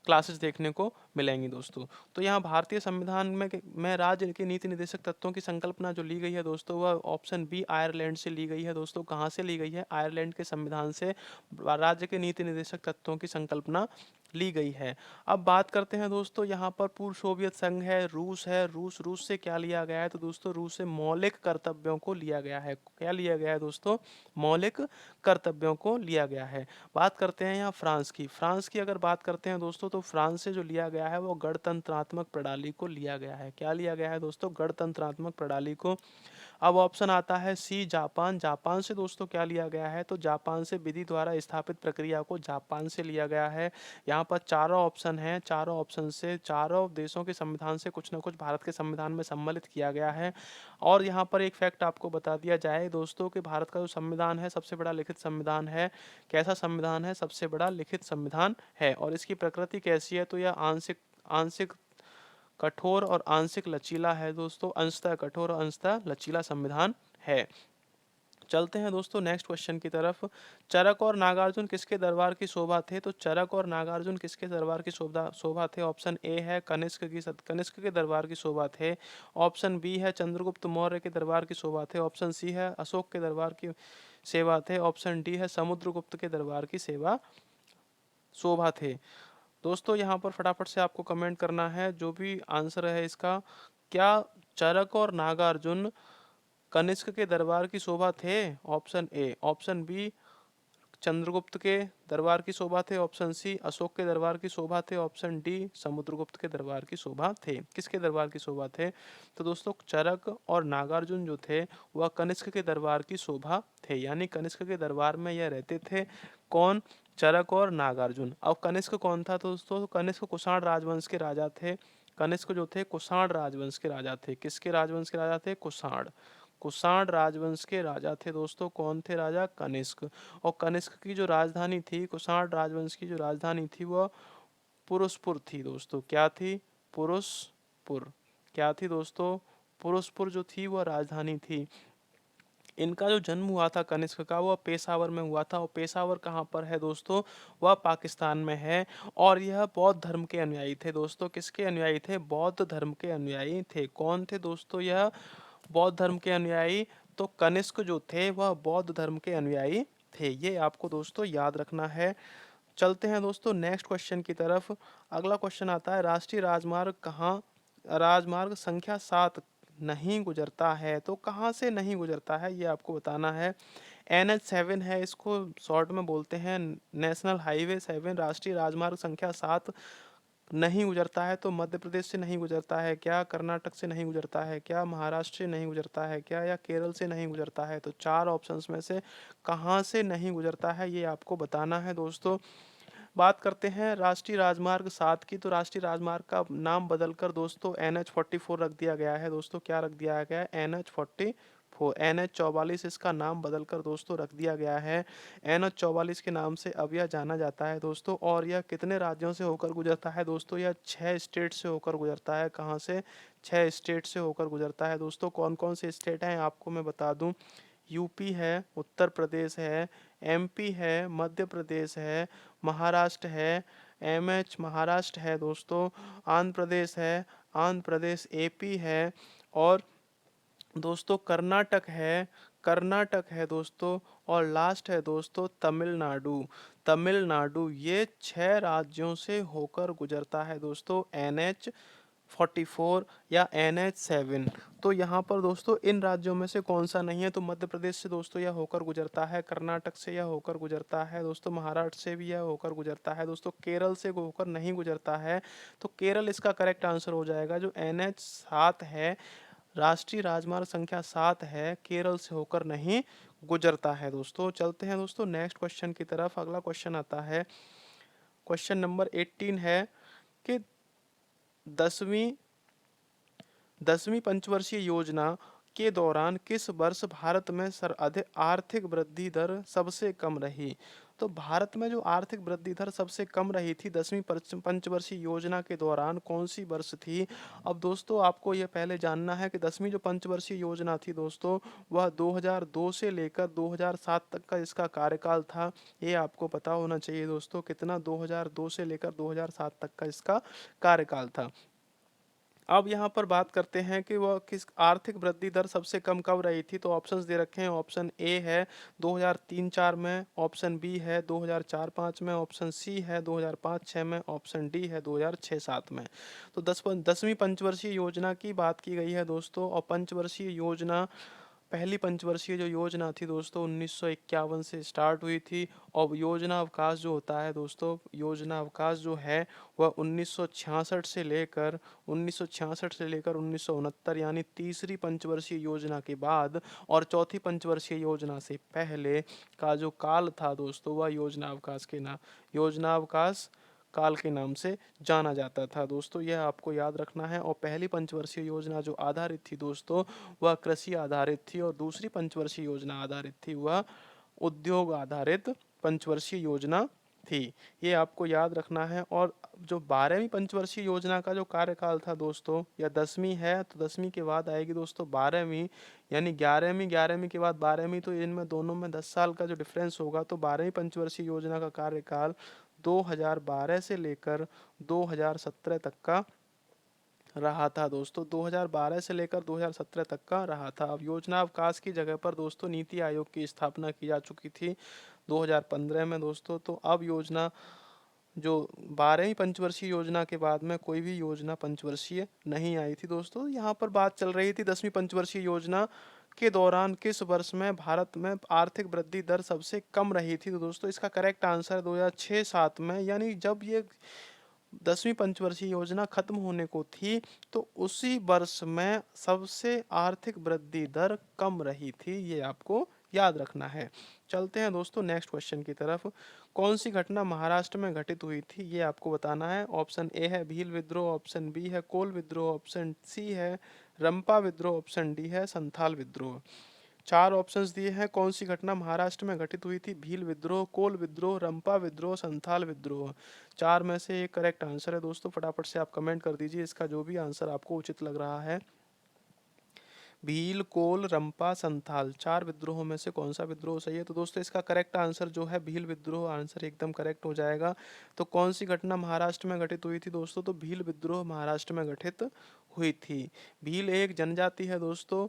क्लासेस देखने को मिलेंगी दोस्तों। तो यहाँ भारतीय संविधान में राज्य के नीति निर्देशक तत्वों की संकल्पना जो ली गई है दोस्तों, वह ऑप्शन बी आयरलैंड से ली गई है दोस्तों। कहाँ से ली गई है? आयरलैंड के संविधान से राज्य के नीति निर्देशक तत्वों की संकल्पना ली गई है। अब बात करते हैं दोस्तों, यहाँ पर पूर्व सोवियत संघ है, रूस है। रूस से क्या लिया गया है? तो दोस्तों रूस से मौलिक कर्तव्यों को लिया गया है। क्या लिया गया है दोस्तों? मौलिक कर्तव्यों को लिया गया है। बात करते हैं यहाँ फ्रांस की। फ्रांस की अगर बात करते हैं दोस्तों, तो फ्रांस से जो लिया गया है वो गणतंत्रात्मक प्रणाली को लिया गया है। क्या लिया गया है दोस्तों? गणतंत्रात्मक प्रणाली को। अब ऑप्शन आता है सी जापान। जापान से दोस्तों क्या लिया गया है? तो जापान से विधि द्वारा स्थापित प्रक्रिया को जापान से लिया गया है। यहाँ पर चारों ऑप्शन हैं, चारों ऑप्शन से चारों देशों के संविधान से कुछ न कुछ भारत के संविधान में सम्मिलित किया गया है। और यहाँ पर एक फैक्ट आपको बता दिया जाए दोस्तों कि भारत का जो संविधान है सबसे बड़ा लिखित संविधान है। कैसा संविधान है? सबसे बड़ा लिखित संविधान है। और इसकी प्रकृति कैसी है? तो यह आंशिक आंशिक कठोर और आंशिक लचीला है दोस्तों। अंशतः कठोर और अंशतः लचीला संविधान है। चलते हैं दोस्तों नेक्स्ट क्वेश्चन की तरफ। चरक और नागार्जुन किसके दरबार की शोभा थे? तो चरक और नागार्जुन किसके दरबार की शोभा थे? ऑप्शन ए है कनिष्क के दरबार की शोभा थे। ऑप्शन बी है चंद्रगुप्त मौर्य के दरबार की शोभा थे। ऑप्शन सी है अशोक के दरबार की सेवा थे। ऑप्शन डी है समुद्रगुप्त के दरबार की शोभा थे। दोस्तों यहाँ पर फटाफट से आपको कमेंट करना है जो भी आंसर है इसका। क्या चरक और नागार्जुन कनिष्क के दरबार की शोभा थे? Option A. Option B Chandragupta के दरबार की शोभा थे। ऑप्शन सी अशोक के दरबार की शोभा थे। ऑप्शन डी समुद्रगुप्त के दरबार की शोभा थे। किसके दरबार की शोभा थे? तो दोस्तों चरक और नागार्जुन जो थे वह कनिष्क के दरबार की शोभा थे, यानी कनिष्क के दरबार में यह रहते थे। कौन? चरक और नागार्जुन। अब कनिष्क कौन था दोस्तों? कनिष्क कुषाण राजवंश के राजा थे। कनिष्क जो थे कुषाण राजवंश के राजा थे। किसके राजवंश के राजा थे? कुषाण। कुषाण राजवंश के राजा थे दोस्तों। कौन थे राजा? कनिष्क। और कनिष्क की जो राजधानी थी, कुषाण राजवंश की जो राजधानी थी वह पुरुषपुर थी दोस्तों। क्या थी? पुरुषपुर। क्या थी दोस्तों? पुरुषपुर जो थी वह राजधानी थी। इनका जो जन्म हुआ था कनिष्क का वह पेशावर में हुआ था। और पेशावर कहाँ पर है दोस्तों? वह पाकिस्तान में है। और यह बौद्ध धर्म के अनुयायी थे दोस्तों। किसके अनुयायी थे? बौद्ध धर्म के अनुयायी थे। कौन थे दोस्तों यह? बौद्ध धर्म के अनुयायी। तो कनिष्क जो थे वह बौद्ध धर्म के अनुयायी थे। ये आपको दोस्तों याद रखना है। चलते हैं दोस्तों नेक्स्ट क्वेश्चन की तरफ। अगला क्वेश्चन आता है राष्ट्रीय राजमार्ग कहाँ राजमार्ग संख्या 7 नहीं गुजरता है? तो कहाँ से नहीं गुजरता है ये आपको बताना है। NH7 है, इसको शॉर्ट में बोलते हैं नेशनल हाईवे 7। राष्ट्रीय राजमार्ग संख्या 7 नहीं गुजरता है। तो मध्य प्रदेश से नहीं गुजरता है क्या? कर्नाटक से नहीं गुजरता है क्या? महाराष्ट्र से नहीं गुजरता है क्या? या केरल से नहीं गुजरता है? तो चार ऑप्शंस में से कहाँ से नहीं गुजरता है ये आपको बताना है दोस्तों। बात करते हैं राष्ट्रीय राजमार्ग 7 की। तो राष्ट्रीय राजमार्ग का नाम बदलकर दोस्तों NH44 रख दिया गया है दोस्तों। क्या रख दिया गया है? NH44। NH44 इसका नाम बदलकर दोस्तों रख दिया गया है। NH44 के नाम से अब यह जाना जाता है दोस्तों। और यह कितने राज्यों से होकर गुजरता है दोस्तों? यह 6 स्टेट से होकर गुजरता है। कहाँ से? 6 स्टेट से होकर गुजरता है दोस्तों। कौन कौन से स्टेट हैं आपको मैं बता दूं। यूपी है, उत्तर प्रदेश है, MP है, मध्य प्रदेश है, महाराष्ट्र है, MH महाराष्ट्र है दोस्तों, आंध्र प्रदेश है, आंध्र प्रदेश AP है, और दोस्तों कर्नाटक है दोस्तों, और लास्ट है दोस्तों तमिलनाडु। तमिलनाडु ये 6 राज्यों से होकर गुजरता है दोस्तों NH44 या NH7। तो यहाँ पर दोस्तों इन राज्यों में से कौन सा नहीं है? तो मध्य प्रदेश से दोस्तों यह होकर गुजरता है, कर्नाटक से यह होकर गुजरता है दोस्तों, महाराष्ट्र से भी यह होकर गुजरता है दोस्तों, केरल से होकर नहीं गुजरता है। तो केरल इसका करेक्ट आंसर हो जाएगा। जो NH7 है राष्ट्रीय राजमार्ग संख्या 7 है, केरल से होकर नहीं गुजरता है दोस्तों। चलते हैं दोस्तों नेक्स्ट क्वेश्चन की तरफ। अगला क्वेश्चन आता है, क्वेश्चन नंबर 18 है कि 10वीं 10वीं पंचवर्षीय योजना के दौरान किस वर्ष भारत में सर्वाधिक आर्थिक वृद्धि दर सबसे कम रही? तो भारत में जो आर्थिक वृद्धि दर सबसे कम रही थी 10वीं पंचवर्षीय योजना के दौरान, कौन सी वर्ष थी? अब दोस्तों आपको यह पहले जानना है कि 10वीं जो पंचवर्षीय योजना थी दोस्तों, वह 2002 से लेकर 2007 तक का इसका कार्यकाल था। ये आपको पता होना चाहिए दोस्तों, कितना 2002 से लेकर 2007 तक का इसका कार्यकाल था। अब यहाँ पर बात करते हैं कि वह किस आर्थिक वृद्धि दर सबसे कम कब रही थी। तो ऑप्शंस दे रखे हैं। ऑप्शन ए है 2003-4 में, ऑप्शन बी है 2004-5 में, ऑप्शन सी है 2005-6 में, ऑप्शन डी है 2006-7 में। तो 10वीं पंचवर्षीय योजना की बात की गई है दोस्तों। और पंचवर्षीय योजना, पहली पंचवर्षीय जो योजना थी दोस्तों 1951 से स्टार्ट हुई थी। और योजना अवकाश जो होता है दोस्तों, योजना अवकाश जो है वह 1966 से लेकर 1969 यानी तीसरी पंचवर्षीय योजना के बाद और चौथी पंचवर्षीय योजना से पहले का जो काल था दोस्तों, वह योजना अवकाश काल के नाम से जाना जाता था दोस्तों। यह आपको याद रखना है। और पहली पंचवर्षीय योजना जो आधारित थी दोस्तों, वह कृषि आधारित थी। और दूसरी पंचवर्षीय योजना आधारित थी, वह उद्योग आधारित पंचवर्षीय योजना थी। ये आपको याद रखना है। और जो 12वीं पंचवर्षीय योजना का जो कार्यकाल था दोस्तों, या 10वीं है तो 10वीं के बाद आएगी दोस्तों 12वीं, यानी 11वीं के बाद 12वीं, तो इनमें दोनों में 10 साल का जो डिफरेंस होगा। तो 12वीं पंचवर्षीय योजना का कार्यकाल 2012 से लेकर 2017 तक का रहा था दोस्तों। 2012 से लेकर 2017 तक का रहा था। अब योजना अवकाश की जगह पर दोस्तों नीति आयोग की स्थापना की जा चुकी थी 2015 में दोस्तों। तो अब योजना जो 12वीं पंचवर्षीय योजना के बाद में कोई भी योजना पंचवर्षीय नहीं आई थी दोस्तों। यहाँ पर बात चल रही थी 10वीं पंचवर्षीय योजना के दौरान किस वर्ष में भारत में आर्थिक वृद्धि दर सबसे कम रही थी। तो दोस्तों इसका करेक्ट आंसर 2006-7 में, यानी जब ये 10वीं पंचवर्षीय योजना खत्म होने को थी, तो उसी वर्ष में सबसे आर्थिक वृद्धि दर कम रही थी। ये आपको याद रखना है। चलते हैं दोस्तों नेक्स्ट क्वेश्चन की तरफ। कौन सी घटना महाराष्ट्र में घटित हुई थी, ये आपको बताना है। ऑप्शन ए है भील विद्रोह, ऑप्शन बी है कोल विद्रोह, ऑप्शन सी है रंपा विद्रोह, ऑप्शन डी है संथाल विद्रोह। चार ऑप्शंस दिए हैं। कौन सी घटना महाराष्ट्र में घटित हुई थी? भील विद्रोह, कोल विद्रोह, रंपा विद्रोह, संथाल विद्रोह। चार में से एक करेक्ट आंसर है दोस्तों। फटाफट से आप कमेंट कर दीजिए इसका जो भी आंसर आपको उचित लग रहा है। भील, कोल, रंपा, संथाल, चार विद्रोहों में से कौन सा विद्रोह सही है? तो दोस्तों इसका करेक्ट आंसर जो है भील विद्रोह आंसर एकदम करेक्ट हो जाएगा। तो कौन सी घटना महाराष्ट्र में घटित हुई थी दोस्तों? तो भील विद्रोह महाराष्ट्र में घटित हुई थी। भील एक जनजाति है दोस्तों,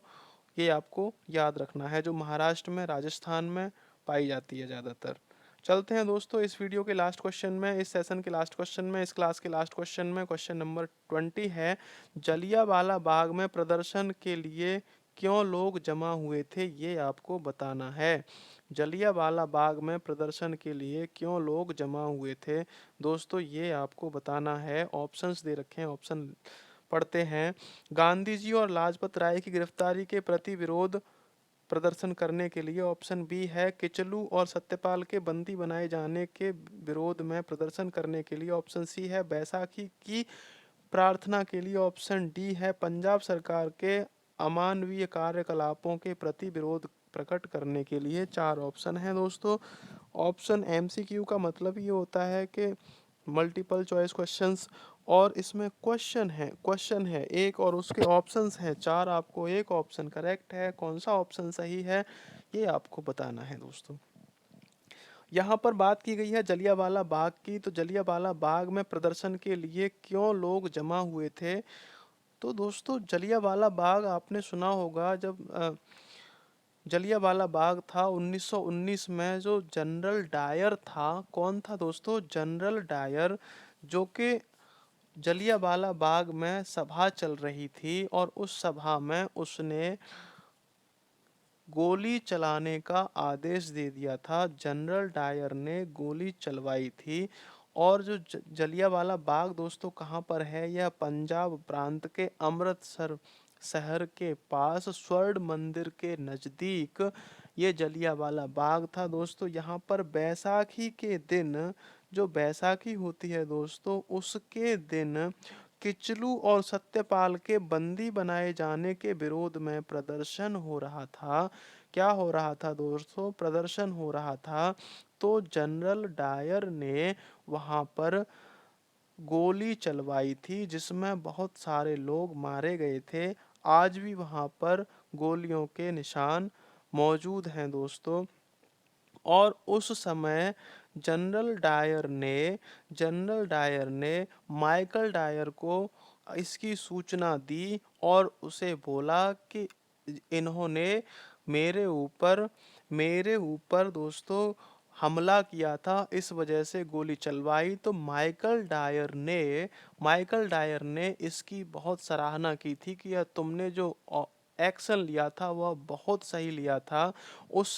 ये आपको याद रखना है, जो महाराष्ट्र में, राजस्थान में पाई जाती है ज़्यादातर। चलते हैं दोस्तों इस वीडियो के लास्ट क्वेश्चन में, इस सेशन के लास्ट क्वेश्चन में, इस क्लास के लास्ट क्वेश्चन में। क्वेश्चन नंबर 20 है, जलियांवाला बाग में प्रदर्शन के लिए क्यों लोग जमा हुए थे? ये आपको बताना है। जलियांवाला बाग में प्रदर्शन के लिए क्यों लोग जमा हुए थे दोस्तों, ये आपको बताना है। ऑप्शंस दे रखे हैं, ऑप्शन पढ़ते हैं। गांधी जी और लाजपत राय की गिरफ्तारी के प्रति विरोध प्रदर्शन करने के लिए, ऑप्शन बी है किचलू और सत्यपाल के बंदी बनाए जाने के विरोध में प्रदर्शन करने के लिए, ऑप्शन सी है बैसाखी की प्रार्थना के लिए, ऑप्शन डी है पंजाब सरकार के अमानवीय कार्यकलापों के प्रति विरोध प्रकट करने के लिए। चार ऑप्शन है दोस्तों। ऑप्शन एमसीक्यू का मतलब ये होता है कि मल्टीपल चॉइस क्वेश्चंस, और इसमें क्वेश्चन है एक और उसके ऑप्शंस हैं चार। आपको एक ऑप्शन करेक्ट है, कौन सा ऑप्शन सही है ये आपको बताना है दोस्तों। यहाँ पर बात की गई है जलियांवाला बाग की। तो जलियांवाला बाग में प्रदर्शन के लिए क्यों लोग जमा हुए थे? तो दोस्तों जलियांवाला बाग आपने सुना होगा, जब जलियांवाला बाग था 1919 में, जो जनरल डायर था, कौन था दोस्तों? जनरल डायर, जो कि जलियांवाला बाग में सभा चल रही थी और उस सभा में उसने गोली चलाने का आदेश दे दिया था। जनरल डायर ने गोली चलवाई थी। और जो जलियांवाला बाग दोस्तों कहाँ पर है? यह पंजाब प्रांत के अमृतसर शहर के पास स्वर्ण मंदिर के नज़दीक ये जलियांवाला बाग था दोस्तों। यहाँ पर बैसाखी के दिन, जो बैसाखी होती है दोस्तों, उसके दिन किचलू और सत्यपाल के बंदी बनाए जाने के विरोध में प्रदर्शन हो रहा था। क्या हो रहा था दोस्तों? प्रदर्शन हो रहा था। तो जनरल डायर ने वहां पर गोली चलवाई थी, जिसमें बहुत सारे लोग मारे गए थे। आज भी वहां पर गोलियों के निशान मौजूद हैं दोस्तों। और उस समय जनरल डायर ने माइकल डायर को इसकी सूचना दी और उसे बोला कि इन्होंने मेरे ऊपर मेरे ऊपर दोस्तों हमला किया था, इस वजह से गोली चलवाई। तो माइकल डायर ने इसकी बहुत सराहना की थी कि यह तुमने जो एक्शन लिया था वह बहुत सही लिया था। उस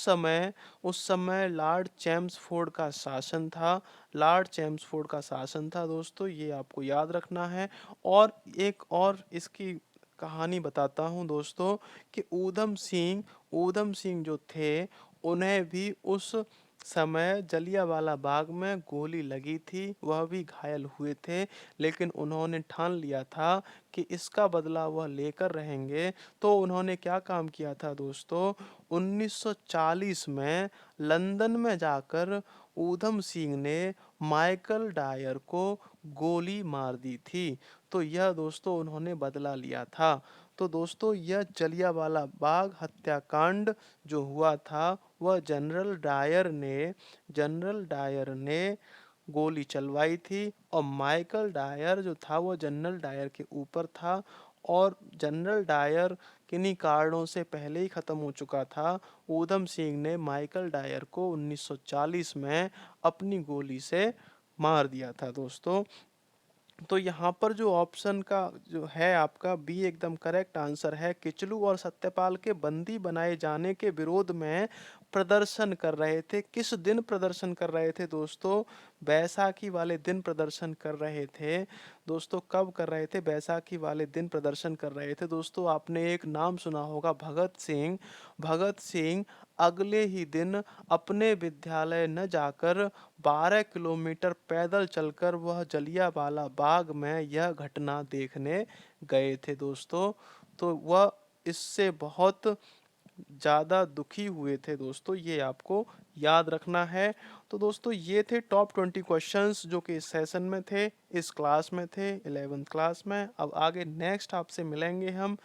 समय लॉर्ड चेम्सफोर्ड का शासन था। लॉर्ड चेम्सफोर्ड का शासन था दोस्तों, ये आपको याद रखना है। और एक और इसकी कहानी बताता हूँ दोस्तों कि ऊधम सिंह जो थे, उन्हें भी उस समय जलियांवाला बाग में गोली लगी थी, वह भी घायल हुए थे। लेकिन उन्होंने ठान लिया था कि इसका बदला वह लेकर रहेंगे। तो उन्होंने क्या काम किया था दोस्तों? 1940 में लंदन में जाकर ऊधम सिंह ने माइकल डायर को गोली मार दी थी। तो यह दोस्तों उन्होंने बदला लिया था। तो दोस्तों यह जलियांवाला बाग हत्याकांड जो हुआ था, वह जनरल डायर ने गोली चलवाई थी। और माइकल डायर जो था वो जनरल डायर के ऊपर था। और जनरल डायर किन्हीं कारणों से पहले ही खत्म हो चुका था। ऊधम सिंह ने माइकल डायर को 1940 में अपनी गोली से मार दिया था दोस्तों। तो यहाँ पर जो ऑप्शन का जो है आपका बी एकदम करेक्ट आंसर है। किचलू और सत्यपाल के बंदी बनाए जाने के विरोध में प्रदर्शन कर रहे थे। किस दिन प्रदर्शन कर रहे थे दोस्तों? बैसाखी वाले दिन प्रदर्शन कर रहे थे दोस्तों। कब कर रहे थे? बैसाखी वाले दिन प्रदर्शन कर रहे थे दोस्तों। आपने एक नाम सुना होगा, भगत सिंह अगले ही दिन अपने विद्यालय न जाकर 12 किलोमीटर पैदल चलकर वह जलियांवाला बाग में यह घटना देखने गए थे दोस्तों। तो वह इससे बहुत ज़्यादा दुखी हुए थे दोस्तों, ये आपको याद रखना है। तो दोस्तों ये थे टॉप 20 क्वेश्चंस जो कि इस सेशन में थे, इस क्लास में थे, 11th क्लास में। अब आगे नेक्स्ट आपसे मिलेंगे हम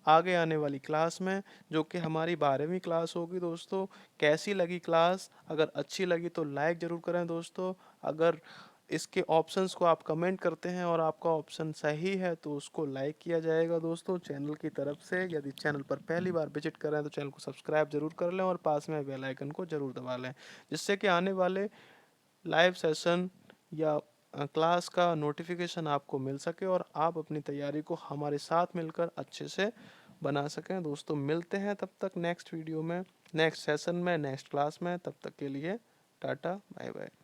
आगे आने वाली क्लास में, जो कि हमारी 12वीं क्लास होगी दोस्तों। कैसी लगी क्लास? अगर अच्छी लगी तो लाइक ज़रूर करें दोस्तों। अगर इसके ऑप्शंस को आप कमेंट करते हैं और आपका ऑप्शन सही है तो उसको लाइक किया जाएगा दोस्तों चैनल की तरफ से। यदि चैनल पर पहली बार विजिट कर रहे हैं तो चैनल को सब्सक्राइब जरूर कर लें और पास में बेल आइकन को जरूर दबा लें, जिससे कि आने वाले लाइव सेशन या क्लास का नोटिफिकेशन आपको मिल सके और आप अपनी तैयारी को हमारे साथ मिलकर अच्छे से बना सकें दोस्तों। मिलते हैं तब तक नेक्स्ट वीडियो में, नेक्स्ट सेशन में, नेक्स्ट क्लास में। तब तक के लिए टाटा बाय बाय।